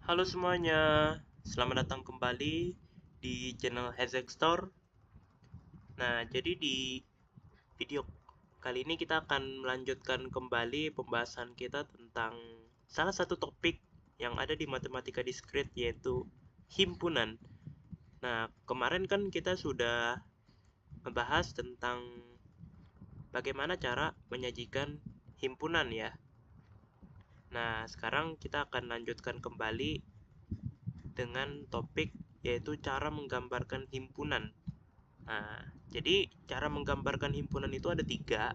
Halo semuanya, selamat datang kembali di channel Hezek Store. Nah, jadi di video kali ini kita akan melanjutkan kembali pembahasan kita tentang salah satu topik yang ada di matematika diskrit, yaitu himpunan. Nah, kemarin kan kita sudah membahas tentang bagaimana cara menyajikan himpunan ya. Nah, sekarang kita akan lanjutkan kembali dengan topik yaitu cara menggambarkan himpunan. Nah, jadi cara menggambarkan himpunan itu ada tiga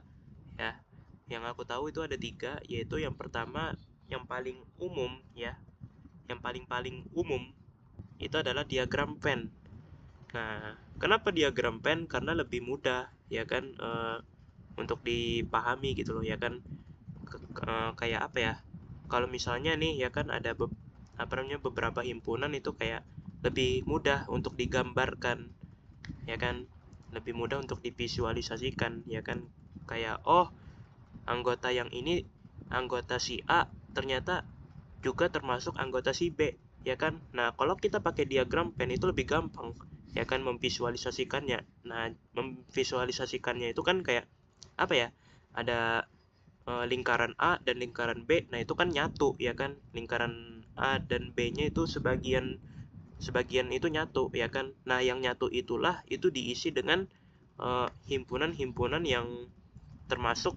ya. Yang aku tahu itu ada tiga, yaitu yang pertama yang paling umum ya, yang paling umum itu adalah diagram Venn. Nah, kenapa diagram Venn? Karena lebih mudah ya kan, untuk dipahami gitu loh ya kan. Kayak apa ya? Kalau misalnya nih ya kan ada beberapa himpunan itu kayak lebih mudah untuk digambarkan ya kan, lebih mudah untuk divisualisasikan ya kan, kayak oh, anggota yang ini, anggota si A ternyata juga termasuk anggota si B ya kan. Nah, kalau kita pakai diagram Venn itu lebih gampang ya kan memvisualisasikannya. Nah, memvisualisasikannya itu kan kayak apa ya, ada lingkaran A dan lingkaran B. Nah, itu kan nyatu ya kan, lingkaran A dan B-nya itu sebagian sebagian itu nyatu ya kan. Nah, yang nyatu itulah itu diisi dengan himpunan-himpunan yang termasuk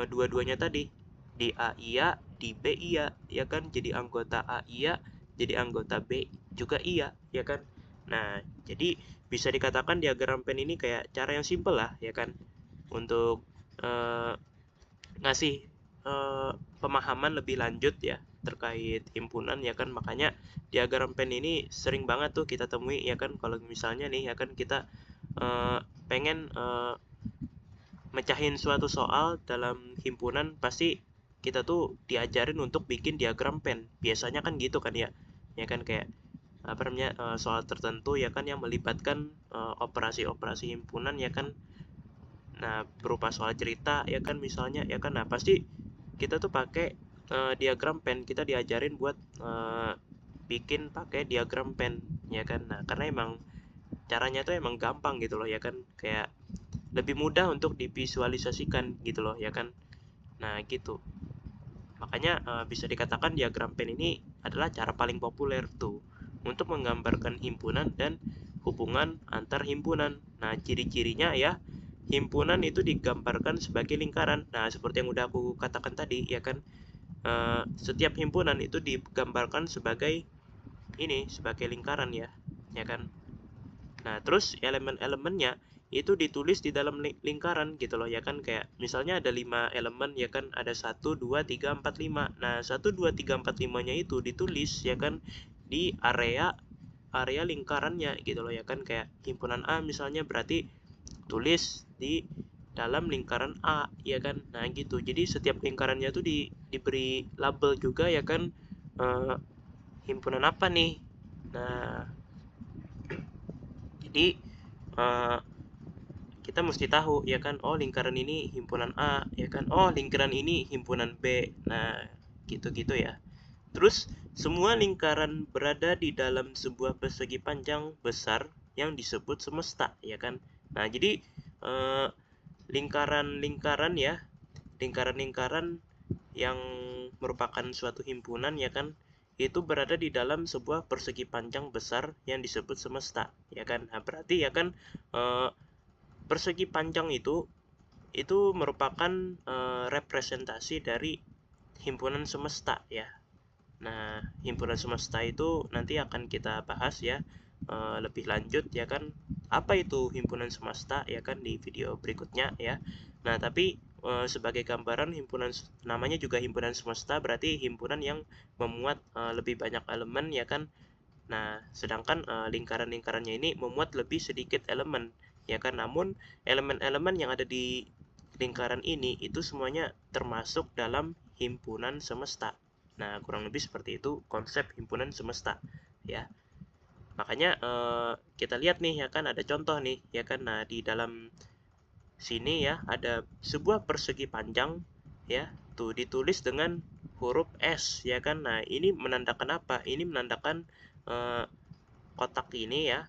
dua-duanya tadi. Di A iya, di B iya ya kan, jadi anggota A iya, jadi anggota B juga iya ya kan. Nah, jadi bisa dikatakan diagram Venn ini kayak cara yang simpel lah ya kan, untuk eh, ngasih eh, pemahaman lebih lanjut ya terkait himpunan ya kan. Makanya diagram Venn ini sering banget tuh kita temui ya kan, kalau misalnya nih ya kan kita pengen mecahin suatu soal dalam himpunan, pasti kita tuh diajarin untuk bikin diagram Venn. Biasanya kan gitu kan ya. Ya kan, kayak apa namanya, soal tertentu ya kan yang melibatkan operasi-operasi himpunan ya kan. Nah, berupa soal cerita ya kan misalnya ya kan. Nah, pasti kita tuh pakai diagram Venn. Kita diajarin buat bikin pakai diagram Venn ya kan. Nah, karena emang caranya tuh emang gampang gitu loh ya kan, kayak lebih mudah untuk divisualisasikan gitu loh ya kan. Nah, gitu. Makanya bisa dikatakan diagram Venn ini adalah cara paling populer tuh untuk menggambarkan himpunan dan hubungan antar himpunan. Nah, ciri-cirinya ya, himpunan itu digambarkan sebagai lingkaran. Nah, seperti yang udah aku katakan tadi ya kan, setiap himpunan itu digambarkan sebagai ini, sebagai lingkaran ya, ya kan. Nah, terus elemen-elemennya itu ditulis di dalam lingkaran gitu loh ya kan, kayak misalnya ada 5 elemen ya kan, ada 1 2 3 4 5. Nah, 1 2 3 4 5 nya itu ditulis ya kan di area area lingkarannya gitu loh ya kan. Kayak himpunan A misalnya, berarti tulis di dalam lingkaran A ya kan. Nah, gitu. Jadi setiap lingkarannya tuh diberi label juga ya kan, eh, himpunan apa nih. Nah, jadi eh, kita mesti tahu ya kan, oh lingkaran ini himpunan A ya kan, oh lingkaran ini himpunan B. Nah, gitu-gitu ya. Terus semua lingkaran berada di dalam sebuah persegi panjang besar yang disebut semesta ya kan. Nah, jadi eh, lingkaran-lingkaran ya, lingkaran-lingkaran yang merupakan suatu himpunan ya kan, itu berada di dalam sebuah persegi panjang besar yang disebut semesta ya kan. Nah, berarti ya kan, eh, persegi panjang itu merupakan representasi dari himpunan semesta ya. Nah, himpunan semesta itu nanti akan kita bahas ya lebih lanjut ya kan. Apa itu himpunan semesta ya kan di video berikutnya ya. Nah, tapi sebagai gambaran, himpunan namanya juga himpunan semesta, berarti himpunan yang memuat lebih banyak elemen ya kan. Nah, sedangkan lingkaran-lingkarannya ini memuat lebih sedikit elemen ya kan. Namun elemen-elemen yang ada di lingkaran ini itu semuanya termasuk dalam himpunan semesta. Nah, kurang lebih seperti itu konsep himpunan semesta ya. Makanya kita lihat nih ya kan, ada contoh nih ya kan. Nah, di dalam sini ya ada sebuah persegi panjang ya, tuh ditulis dengan huruf S, ya kan. Nah, ini menandakan apa? Ini menandakan kotak ini ya,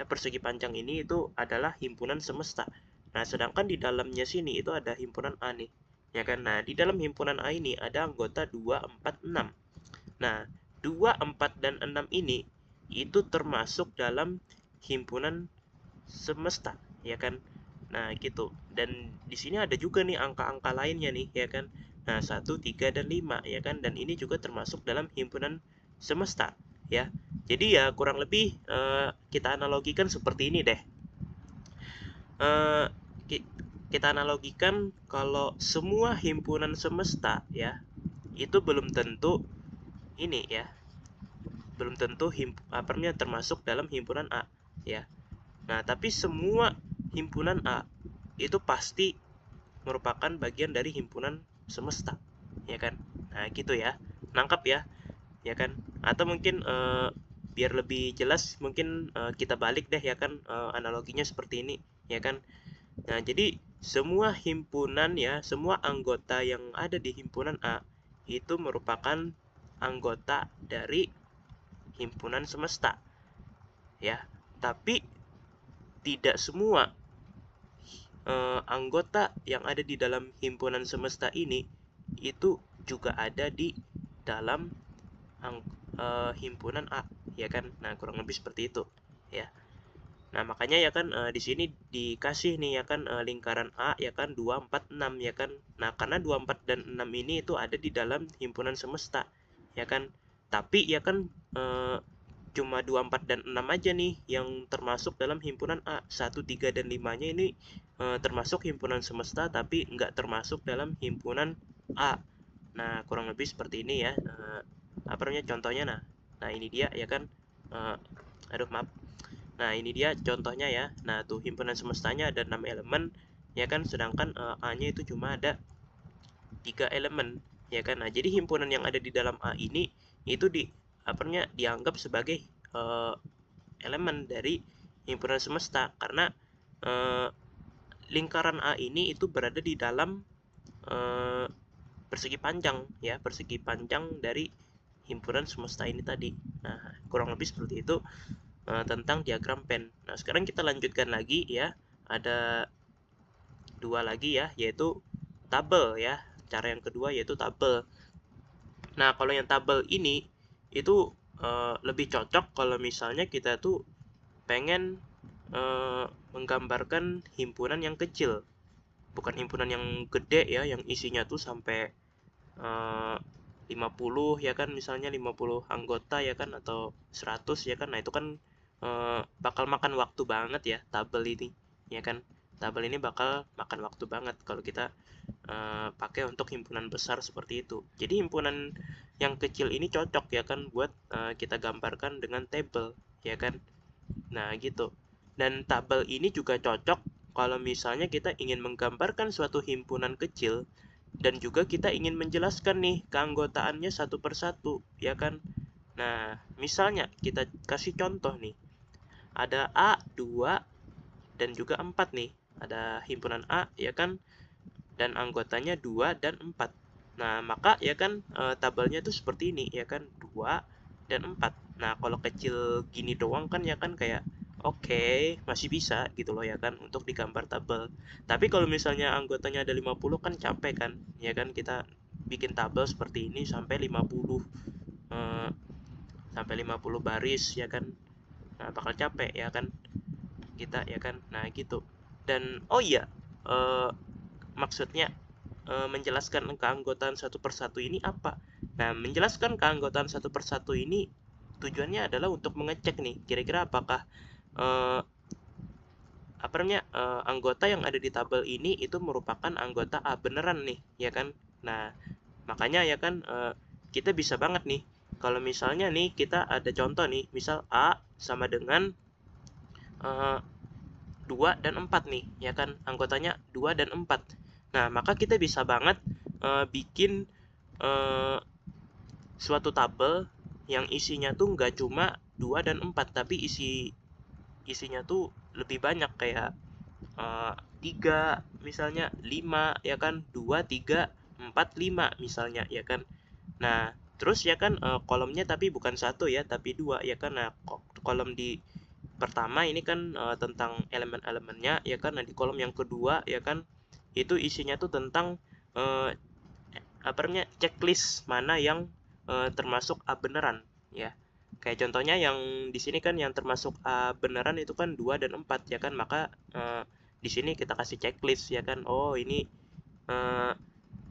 persegi panjang ini itu adalah himpunan semesta. Nah, sedangkan di dalamnya sini itu ada himpunan A nih, ya kan. Nah, di dalam himpunan A ini ada anggota 2, 4, 6. Nah, 2, 4, dan 6 ini itu termasuk dalam himpunan semesta, ya kan. Nah, gitu. Dan di sini ada juga nih angka-angka lainnya nih, ya kan. Nah, 1, 3, dan 5, ya kan. Dan ini juga termasuk dalam himpunan semesta, ya. Jadi ya kurang lebih kita analogikan seperti ini deh. Kita analogikan kalau semua himpunan semesta ya, itu belum tentu ini ya, belum tentu termasuk dalam himpunan A ya. Nah, tapi semua himpunan A itu pasti merupakan bagian dari himpunan semesta, ya kan. Nah, gitu ya. Nangkap ya, ya kan. Atau mungkin biar lebih jelas mungkin kita balik deh, ya kan, analoginya seperti ini, ya kan. Nah, jadi semua himpunan ya, semua anggota yang ada di himpunan A itu merupakan anggota dari himpunan semesta, ya. Tapi tidak semua anggota yang ada di dalam himpunan semesta ini itu juga ada di dalam himpunan A, ya kan. Nah, kurang lebih seperti itu, ya. Nah, makanya ya kan di sini dikasih nih ya kan lingkaran A ya kan 2, 4, 6 ya kan. Nah, karena 2, 4, dan 6 ini itu ada di dalam himpunan semesta, ya kan. Tapi ya kan cuma 2, 4, dan 6 aja nih yang termasuk dalam himpunan A. 1, 3, dan 5-nya ini termasuk himpunan semesta tapi nggak termasuk dalam himpunan A. Nah, kurang lebih seperti ini ya. Contohnya. Nah, ini dia ya kan. Aduh, maaf. Nah, ini dia contohnya ya. Nah, tuh himpunan semestanya ada 6 elemen, ya kan, sedangkan A-nya itu cuma ada 3 elemen, ya kan. Nah, jadi himpunan yang ada di dalam A ini itu dianggap sebagai elemen dari himpunan semesta karena lingkaran A ini itu berada di dalam persegi panjang ya, persegi panjang dari himpunan semesta ini tadi. Nah, kurang lebih seperti itu tentang diagram Venn. Nah, sekarang kita lanjutkan lagi ya. Ada 2 lagi ya, yaitu tabel ya. Cara yang kedua yaitu tabel. Nah, kalau yang tabel ini itu lebih cocok kalau misalnya kita tuh pengen menggambarkan himpunan yang kecil. Bukan himpunan yang gede ya, yang isinya tuh sampai 50 ya kan, misalnya 50 anggota ya kan, atau 100 ya kan. Nah, itu kan bakal makan waktu banget ya tabel ini, ya kan. Tabel ini bakal makan waktu banget kalau kita pakai untuk himpunan besar seperti itu. Jadi himpunan yang kecil ini cocok ya kan buat kita gambarkan dengan tabel, ya kan. Nah, gitu. Dan tabel ini juga cocok kalau misalnya kita ingin menggambarkan suatu himpunan kecil dan juga kita ingin menjelaskan nih keanggotaannya satu persatu, ya kan. Nah, misalnya kita kasih contoh nih. Ada A, 2, dan juga 4 nih. Ada himpunan A, ya kan, dan anggotanya 2 dan 4. Nah, maka ya kan tabelnya tuh seperti ini, ya kan, 2 dan 4. Nah, kalau kecil gini doang kan ya kan kayak oke, masih bisa gitu loh ya kan untuk digambar tabel. Tapi kalau misalnya anggotanya ada 50 kan capek kan, ya kan, kita bikin tabel seperti ini sampai 50 baris ya kan. Nah, bakal capek ya kan kita, ya kan. Nah, gitu. Dan oh iya, maksudnya menjelaskan keanggotaan satu persatu ini apa? Nah, menjelaskan keanggotaan satu persatu ini tujuannya adalah untuk mengecek nih kira-kira apakah anggota yang ada di tabel ini itu merupakan anggota A beneran nih, ya kan. Nah, makanya ya kan kita bisa banget nih kalau misalnya nih kita ada contoh nih, misal A sama dengan 2 dan 4 nih, ya kan, anggotanya 2 dan 4. Nah, maka kita bisa banget bikin suatu tabel yang isinya tuh nggak cuma 2 dan 4, tapi isinya tuh lebih banyak, kayak 3 misalnya, 5 ya kan, 2, 3, 4, 5 misalnya, ya kan. Nah, terus ya kan kolomnya tapi bukan satu ya, tapi dua ya kan. Nah, kolom di pertama ini kan tentang elemen-elemennya ya kan. Nah, di kolom yang kedua ya kan itu isinya tuh tentang eh, apa namanya checklist mana yang termasuk A beneran ya. Kayak contohnya yang di sini kan yang termasuk A beneran itu kan 2 dan 4 ya kan. Maka di sini kita kasih checklist ya kan. Oh, ini eh,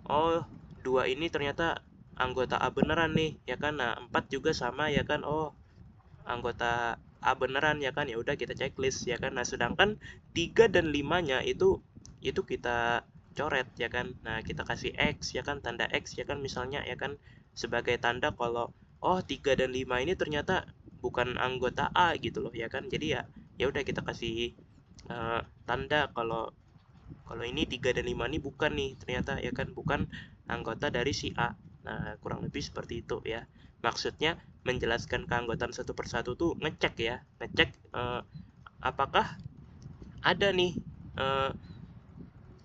oh 2 ini ternyata anggota A beneran nih ya kan. Nah, 4 juga sama ya kan. Oh, anggota A beneran ya kan. Ya udah kita checklist ya kan. Nah, sedangkan 3 dan 5-nya itu kita coret ya kan. Nah, kita kasih X ya kan, tanda X ya kan misalnya ya kan, sebagai tanda kalau oh 3 dan 5 ini ternyata bukan anggota A gitu loh ya kan. Jadi ya udah kita kasih tanda kalau kalau ini 3 dan 5 ini bukan nih ternyata ya kan, bukan anggota dari si A. Nah, kurang lebih seperti itu ya. Maksudnya menjelaskan keanggotaan satu persatu tuh ngecek ya, ngecek apakah ada nih eh,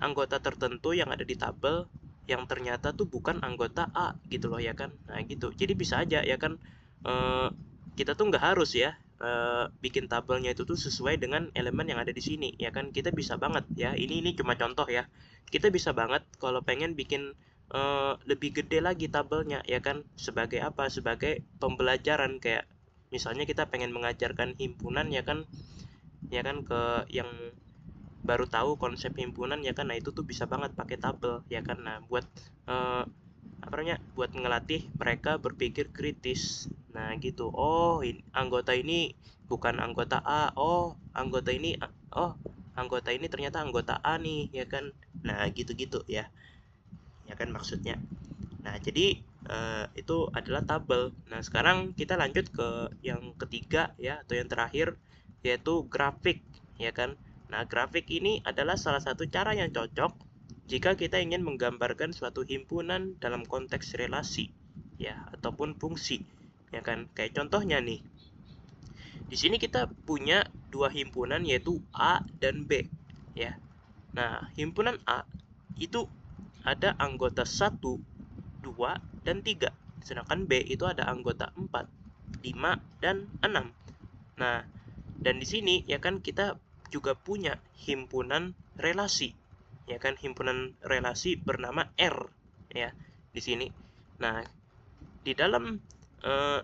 anggota tertentu yang ada di tabel yang ternyata tuh bukan anggota A gitu loh ya kan. Nah, gitu. Jadi bisa aja ya kan eh, kita tuh nggak harus ya bikin tabelnya itu tuh sesuai dengan elemen yang ada di sini ya kan. Kita bisa banget ya. Ini cuma contoh ya. Kita bisa banget kalau pengen bikin lebih gede lagi tabelnya ya kan, sebagai apa? Sebagai pembelajaran, kayak misalnya kita pengen mengajarkan himpunan ya kan ke yang baru tahu konsep himpunan ya kan. Nah, itu tuh bisa banget pakai tabel ya kan. Nah, buat apa namanya, buat ngelatih mereka berpikir kritis. Nah, gitu. Oh, anggota ini bukan anggota A. Oh, anggota ini ternyata anggota A nih ya kan. Nah, gitu-gitu ya. Ya kan maksudnya. Nah, jadi itu adalah tabel. Nah, sekarang kita lanjut ke yang ketiga ya, atau yang terakhir, yaitu grafik ya kan. Nah, grafik ini adalah salah satu cara yang cocok jika kita ingin menggambarkan suatu himpunan dalam konteks relasi ya, ataupun fungsi ya kan. Kayak contohnya nih, di sini kita punya dua himpunan yaitu A dan B ya. Nah, himpunan A itu ada anggota 1, 2, dan 3. Sedangkan B itu ada anggota 4, 5, dan 6. Nah, dan di sini ya kan kita juga punya himpunan relasi. Ya kan, himpunan relasi bernama R ya di sini. Nah, di dalam eh,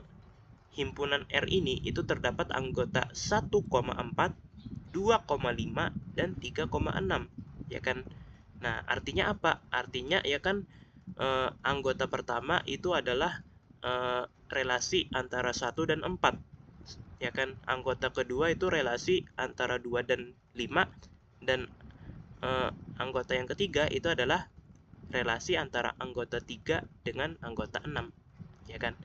himpunan R ini itu terdapat anggota 1,4, 2,5, dan 3,6 ya kan. Nah, artinya apa? Artinya ya kan anggota pertama itu adalah relasi antara 1 dan 4 ya kan. Anggota kedua itu relasi antara 2 dan 5, dan anggota yang ketiga itu adalah relasi antara anggota 3 dengan anggota 6 ya kan.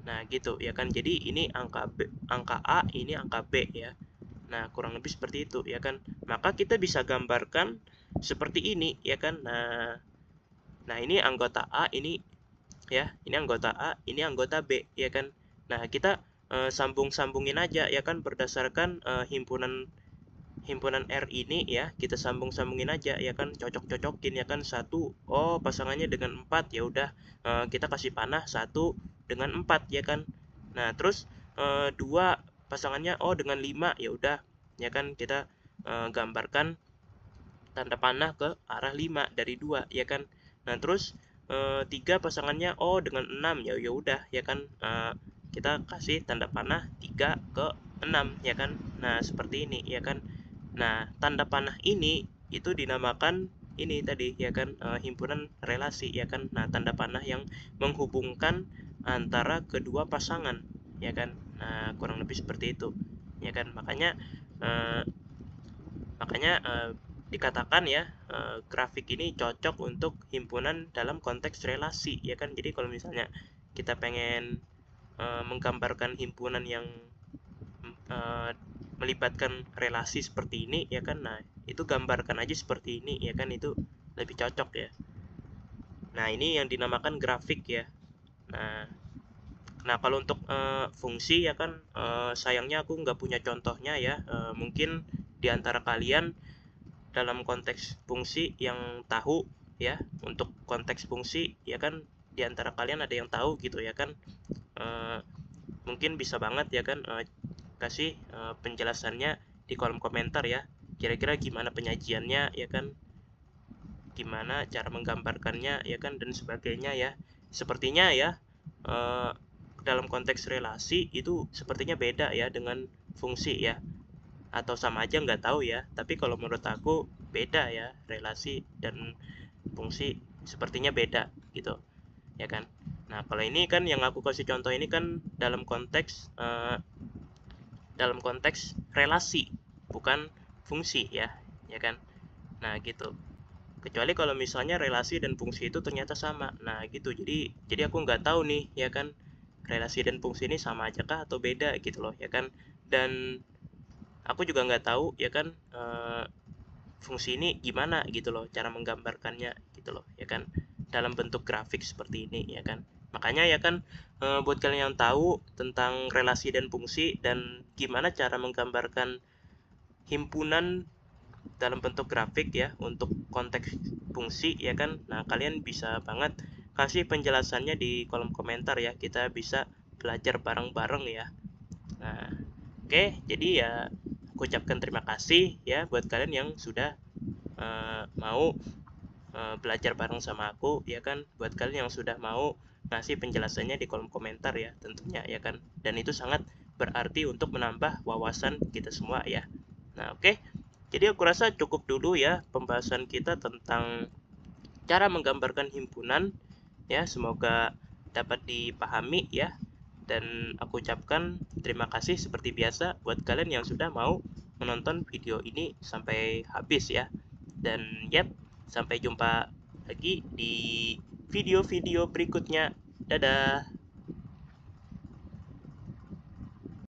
Nah, gitu ya kan. Jadi ini angka B, angka A, ini angka B ya. Nah, kurang lebih seperti itu ya kan. Maka kita bisa gambarkan seperti ini ya kan. Nah, ini anggota A, ini ya, ini anggota A, ini anggota B ya kan. Nah, kita sambung-sambungin aja ya kan, berdasarkan himpunan R ini ya, kita sambung-sambungin aja ya kan, cocok-cocokin ya kan. Satu, oh pasangannya dengan 4, ya udah kita kasih panah 1 dengan 4 ya kan. Nah, terus 2 pasangannya oh dengan 5, ya udah ya kan, kita gambarkan tanda panah ke arah 5 dari 2 ya kan. Nah, terus 3 pasangannya oh dengan 6, ya udah ya kan, kita kasih tanda panah 3 ke 6 ya kan. Nah, seperti ini ya kan. Nah, tanda panah ini itu dinamakan ini tadi ya kan, himpunan relasi ya kan. Nah, tanda panah yang menghubungkan antara kedua pasangan ya kan. Nah, kurang lebih seperti itu ya kan. Makanya eh, dikatakan ya, grafik ini cocok untuk himpunan dalam konteks relasi ya kan. Jadi kalau misalnya kita pengen menggambarkan himpunan yang melibatkan relasi seperti ini ya kan, nah itu gambarkan aja seperti ini ya kan, itu lebih cocok ya. Nah, ini yang dinamakan grafik ya. Nah, kalau untuk fungsi ya kan, sayangnya aku nggak punya contohnya ya. Mungkin di antara kalian dalam konteks fungsi yang tahu ya, untuk konteks fungsi ya kan, di antara kalian ada yang tahu gitu ya kan, mungkin bisa banget ya kan kasih penjelasannya di kolom komentar ya, kira-kira gimana penyajiannya ya kan, gimana cara menggambarkannya ya kan, dan sebagainya ya. Sepertinya ya dalam konteks relasi itu sepertinya beda ya dengan fungsi ya, atau sama aja nggak tahu ya, tapi kalau menurut aku beda ya, relasi dan fungsi sepertinya beda gitu ya kan. Nah kalau ini kan yang aku kasih contoh ini kan dalam konteks relasi, bukan fungsi ya kan. Nah gitu, kecuali kalau misalnya relasi dan fungsi itu ternyata sama, nah gitu, jadi aku nggak tahu nih ya kan, relasi dan fungsi ini sama aja kah atau beda gitu loh ya kan. Dan aku juga nggak tahu ya kan fungsi ini gimana gitu loh cara menggambarkannya gitu loh ya kan, dalam bentuk grafik seperti ini ya kan. Makanya ya kan buat kalian yang tahu tentang relasi dan fungsi dan gimana cara menggambarkan himpunan dalam bentuk grafik ya untuk konteks fungsi ya kan, nah kalian bisa banget kasih penjelasannya di kolom komentar ya, kita bisa belajar bareng-bareng ya. Nah oke, jadi ya aku ucapkan terima kasih ya buat kalian yang sudah mau belajar bareng sama aku ya kan, buat kalian yang sudah mau ngasih penjelasannya di kolom komentar ya tentunya ya kan, dan itu sangat berarti untuk menambah wawasan kita semua ya. Nah oke, jadi aku rasa cukup dulu ya pembahasan kita tentang cara menggambarkan himpunan ya, semoga dapat dipahami ya, dan aku ucapkan terima kasih seperti biasa buat kalian yang sudah mau menonton video ini sampai habis ya. Dan yap, sampai jumpa lagi di video-video berikutnya. Dadah.